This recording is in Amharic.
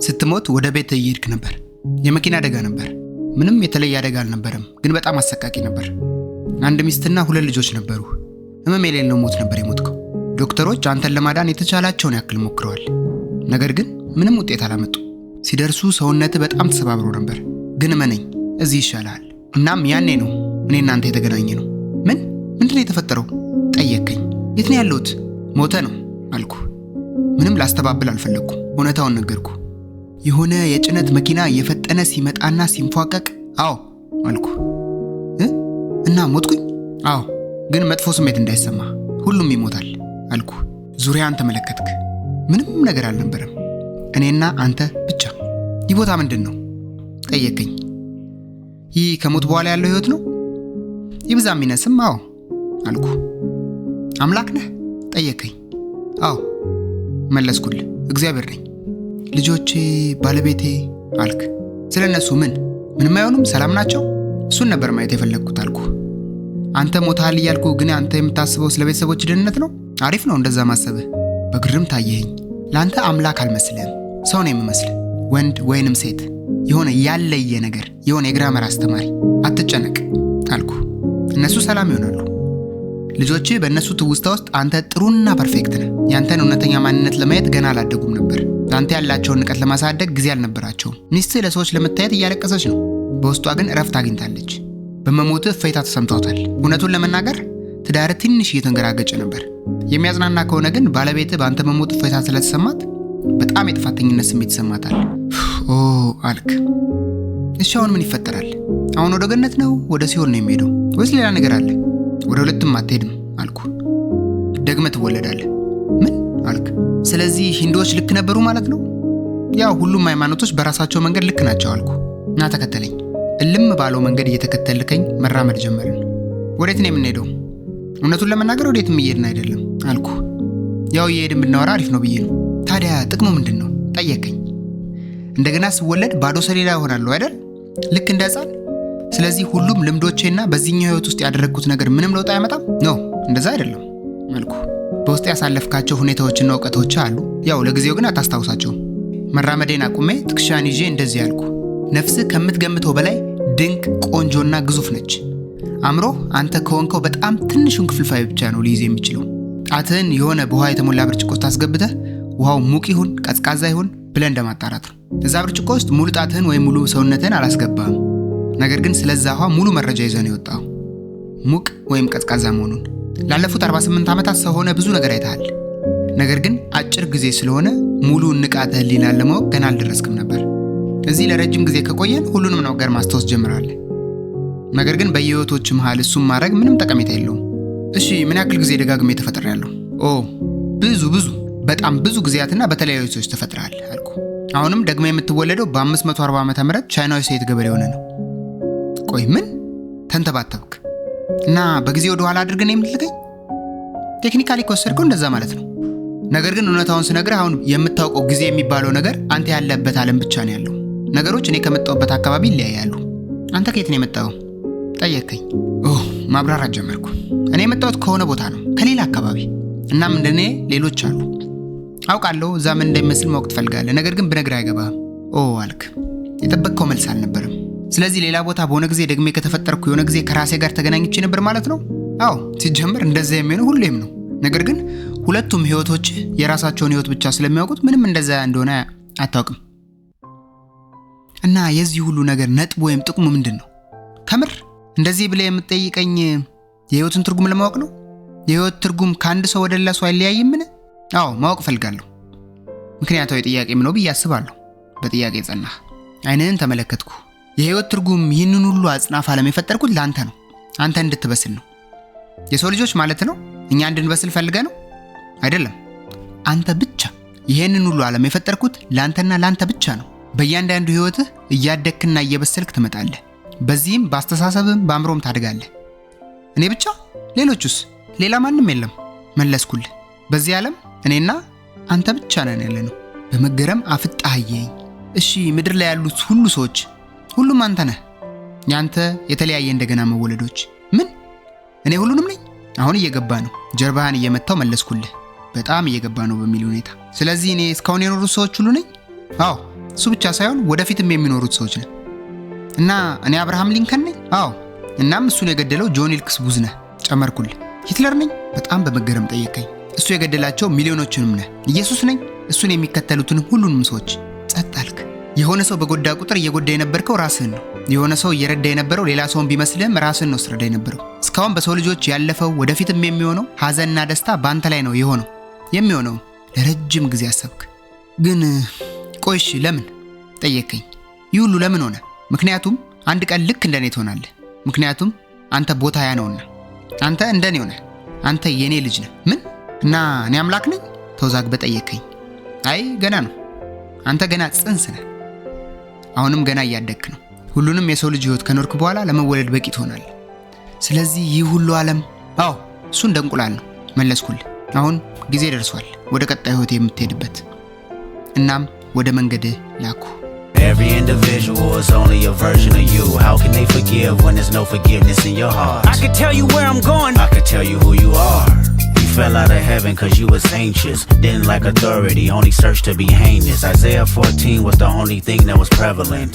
ስትሞት ወደ ቤት እየሄድክ ነበር። የመኪና አደጋ ነበር። ምንም የተለየ አደጋ አልነበረም፣ ግን በጣም አሰቃቂ ነበር። አንድ ሚስትና 2 ልጆች ነበሩ። ህመም የሌለው ሞት ነበር የሞትከው። ዶክተሮች አንተን ለማዳን የተቻላቸውን ያክል ሞክረዋል፣ ነገር ግን ምንም ውጤት አላመጡ። ሲደርሱ ሰውነትህ በጣም ተሰባብሮ ነበር፣ ግን እመነኝ እዚህ ይሻላል። እናም ያኔ ነው እኔ እናንተ የተገናኘ ነው። ምንድነው የተፈጠረው ጠየቀኝ። የት ነው ያለሁት? ሞተ ነው አልኩ። ምንም ላስተባብል አልፈለኩም፣ እውነታውን ነገርኩ። የሆነ የጭነት መኪና እየፈጠነ ሲመጣና ሲንፏቀቅ አዎ አልኩ። እና ሞትኩኝ? አዎ፣ ግን መጥፎ ስሜት እንዳይሰማ ሁሉም ይሞታል አልኩ። ዙሪያን ተመለከትክ። ምንም ነገር አልነበረም፣ እኔና አንተ ብቻ። ይህ ቦታ ምንድን ነው ጠየቀኝ። ይህ ከሞት በኋላ ያለው ህይወት ነው? ይብዛም ይነስም አዎ አልኩ። አምላክ ነህ ጠየቀኝ። አዎ መለስኩልህ። እግዚአብሔር ነኝ። ልጆቼ፣ ባለቤቴ አልክ። ስለነሱ ምንም አይሆኑም? ሰላም ናቸው? እሱን ነበር ማየት የፈለግኩት አልኩ። አንተ ሞታል እያልኩ ግን አንተ የምታስበው ስለ ቤተሰቦች ደህንነት ነው? አሪፍ ነው እንደዛ ማሰብህ። በግርም ታየኸኝ። ለአንተ አምላክ አልመስልህም፣ ሰው ነው የምመስልህ። ወንድ ወይንም ሴት፣ የሆነ ያለየ ነገር፣ የሆነ የግራመር አስተማሪ። አትጨነቅ አልኩ። እነሱ ሰላም ይሆናሉ። ልጆቼ በእነሱ ትውስታ ውስጥ አንተ ጥሩና ፐርፌክት ነህ። ያንተን እውነተኛ ማንነት ለማየት ገና አላደጉም ነበር። ለአንተ ያላቸውን ንቀት ለማሳደግ ጊዜ አልነበራቸውም። ሚስትህ ለሰዎች ለመታየት እያለቀሰች ነው፣ በውስጧ ግን እረፍት አግኝታለች። በመሞትህ እፎይታ ተሰምቷታል። እውነቱን ለመናገር ትዳር ትንሽ እየተንገራገጨ ነበር። የሚያጽናና ከሆነ ግን ባለቤትህ በአንተ መሞት እፎይታ ስለተሰማት በጣም የጥፋተኝነት ስሜት ይሰማታል። ኦ አልክ። እሺ አሁን ምን ይፈጠራል? አሁን ወደ ገነት ነው ወደ ሲኦል ነው የሚሄደው ወይስ ሌላ ነገር አለ? ወደ ሁለቱም አትሄድም አልኩ። ደግመህ ትወለዳለህ። ምን አልክ? ስለዚህ ሂንዱዎች ልክ ነበሩ ማለት ነው? ያው ሁሉም ሃይማኖቶች በራሳቸው መንገድ ልክ ናቸው አልኩ። እና ተከተለኝ። እልም ባለው መንገድ እየተከተልከኝ መራመድ ጀመርን። ወዴት ነው የምንሄደው? እውነቱን ለመናገር ወዴትም እየሄድን አይደለም አልኩ። ያው እየሄድን ብናወራ አሪፍ ነው ብዬ ነው። ታዲያ ጥቅሙ ምንድን ነው ጠየቀኝ። እንደገና ስወለድ ባዶ ሰሌዳ እሆናለሁ አይደል? ልክ እንደ ሕፃን። ስለዚህ ሁሉም ልምዶቼና በዚህኛው ህይወት ውስጥ ያደረግኩት ነገር ምንም ለውጥ አያመጣም? ኖ እንደዛ አይደለም አልኩ። በውስጥ ያሳለፍካቸው ሁኔታዎችና እውቀቶች አሉ፣ ያው ለጊዜው ግን አታስታውሳቸውም። መራመዴን አቁሜ ትከሻን ይዤ እንደዚህ ያልኩ። ነፍስህ ከምትገምተው በላይ ድንቅ ቆንጆና ግዙፍ ነች። አእምሮ አንተ ከሆንከው በጣም ትንሹን ክፍልፋይ ብቻ ነው ሊይዝ የሚችለው። ጣትህን የሆነ በውሃ የተሞላ ብርጭቆ ውስጥ አስገብተህ ውሃው ሙቅ ይሁን ቀዝቃዛ ይሁን ብለህ እንደማጣራት ነው። እዛ ብርጭቆ ውስጥ ሙሉ ጣትህን ወይም ሙሉ ሰውነትህን አላስገባህም። ነገር ግን ስለዛ ውሃ ሙሉ መረጃ ይዘህ ነው የወጣው፣ ሙቅ ወይም ቀዝቃዛ መሆኑን። ላለፉት 48 ዓመታት ሰው ሆነ ብዙ ነገር አይተሃል። ነገር ግን አጭር ጊዜ ስለሆነ ሙሉ ንቃተ ህሊናን ለማወቅ ገና አልደረስክም ነበር። እዚህ ለረጅም ጊዜ ከቆየን ሁሉንም ነገር ማስታወስ ጀምራለህ። ነገር ግን በየህይወቶች መሃል እሱም ማድረግ ምንም ጠቀሜታ የለውም። እሺ ምን ያክል ጊዜ ደጋግሜ ተፈጥሬያለሁ? ብዙ በጣም ብዙ ጊዜያትና በተለያዩ ሰዎች ተፈጥረሃል አልኩ። አሁንም ደግሞ የምትወለደው በ540 ዓመተ ምህረት ቻይናዊ ሴት ገበሬ ሆነ ነው። ቆይ ምን ተንተባተብክ? እና በጊዜ ወደ ኋላ አድርገን የምትልከኝ? ቴክኒካሊ ከወሰድከው እንደዛ ማለት ነው። ነገር ግን እውነታውን ስነግርህ አሁን የምታውቀው ጊዜ የሚባለው ነገር አንተ ያለበት ዓለም ብቻ ነው ያለው። ነገሮች እኔ ከመጣሁበት አካባቢ ይለያያሉ። አንተ ከየት ነው የመጣኸው ጠየቀኝ። ማብራራት ጀመርኩ። እኔ የመጣሁት ከሆነ ቦታ ነው፣ ከሌላ አካባቢ። እናም እንደኔ ሌሎች አሉ። አውቃለሁ እዛ ምን እንደሚመስል ማወቅ ትፈልጋለህ፣ ነገር ግን ብነግርህ አይገባህም። አልክ። የጠበቅከው መልስ አልነበረም። ስለዚህ ሌላ ቦታ በሆነ ጊዜ ደግሜ ከተፈጠርኩ የሆነ ጊዜ ከራሴ ጋር ተገናኝቼ ነበር ማለት ነው? አዎ፣ ሲጀምር እንደዛ የሚሆነው ሁሌም ነው። ነገር ግን ሁለቱም ህይወቶች የራሳቸውን ህይወት ብቻ ስለሚያውቁት ምንም እንደዛ እንደሆነ አታውቅም። እና የዚህ ሁሉ ነገር ነጥብ ወይም ጥቅሙ ምንድን ነው? ከምር እንደዚህ ብለህ የምትጠይቀኝ የህይወትን ትርጉም ለማወቅ ነው? የህይወት ትርጉም ከአንድ ሰው ወደ ሌላ ሰው አይለያይምን? አዎ ማወቅ ፈልጋለሁ። ምክንያታዊ ጥያቄም ነው ብዬ አስባለሁ። በጥያቄ ጸናህ። አይንህን ተመለከትኩ። የህይወት ትርጉም ይህንን ሁሉ አጽናፍ ዓለም የፈጠርኩት ለአንተ ነው፣ አንተ እንድትበስል ነው። የሰው ልጆች ማለት ነው እኛ እንድንበስል ፈልገህ ነው? አይደለም፣ አንተ ብቻ። ይህንን ሁሉ ዓለም የፈጠርኩት ለአንተና ለአንተ ብቻ ነው። በእያንዳንዱ ህይወትህ እያደግክና እየበሰልክ ትመጣለህ። በዚህም በአስተሳሰብም በአእምሮም ታድጋለህ። እኔ ብቻ? ሌሎቹስ? ሌላ ማንም የለም መለስኩልህ። በዚህ ዓለም እኔና አንተ ብቻ ነን ያለነው። በመገረም አፍጣየኝ። እሺ ምድር ላይ ያሉት ሁሉ ሰዎች ሁሉም አንተ ነህ። ያንተ የተለያየ እንደገና መወለዶች። ምን? እኔ ሁሉንም ነኝ? አሁን እየገባ ነው። ጀርባህን እየመታው መለስኩልህ። በጣም እየገባ ነው በሚል ሁኔታ። ስለዚህ እኔ እስካሁን የኖሩት ሰዎች ሁሉ ነኝ? አዎ እሱ ብቻ ሳይሆን ወደፊትም የሚኖሩት ሰዎች ነን። እና እኔ አብርሃም ሊንከን ነኝ? አዎ። እናም እሱን የገደለው ጆን ዊልክስ ቡዝ ነህ? ጨመርኩልህ። ሂትለር ነኝ? በጣም በመገረም ጠየቀኝ። እሱ የገደላቸው ሚሊዮኖችንም ነህ? ኢየሱስ ነኝ? እሱን የሚከተሉትን ሁሉንም ሰዎች። ጸጥ አልክ። የሆነ ሰው በጎዳ ቁጥር እየጎዳ የነበርከው ራስህን ነው። የሆነ ሰው እየረዳ የነበረው ሌላ ሰውን ቢመስልህም ራስህን ነው ስትረዳ የነበረው። እስካሁን በሰው ልጆች ያለፈው ወደፊትም የሚሆነው ሐዘንና ደስታ በአንተ ላይ ነው የሚሆነው። ለረጅም ጊዜ አሰብክ። ግን ቆይሽ ለምን ጠየቀኝ። ይህ ሁሉ ለምን ሆነ? ምክንያቱም አንድ ቀን ልክ እንደኔ ትሆናለህ። ምክንያቱም አንተ ቦታ ያ ነውና። አንተ እንደኔ ሆነ። አንተ የኔ ልጅ ነህ። ምን? እና እኔ አምላክ ነኝ? ተወዛግበህ ጠየቀኝ። አይ ገና ነው። አንተ ገና ጽንስ ነህ። አሁንም ገና እያደግክ ነው። ሁሉንም የሰው ልጅ ህይወት ከኖርክ በኋላ ለመወለድ በቂ ትሆናለህ። ስለዚህ ይህ ሁሉ ዓለም አዎ እሱ እንደ እንቁላል ነው። መለስኩልህ። አሁን ጊዜ ደርሷል ወደ ቀጣይ ህይወት የምትሄድበት። እናም ወደ መንገድህ ላኩ። Every individual is only a version of you. How can they forgive when there's no forgiveness in your heart? I could tell you where I'm going. I could tell you who you are. You fell out of heaven cause you was anxious. Didn't like authority, only searched to be heinous. Isaiah 14 was the only thing that was prevalent.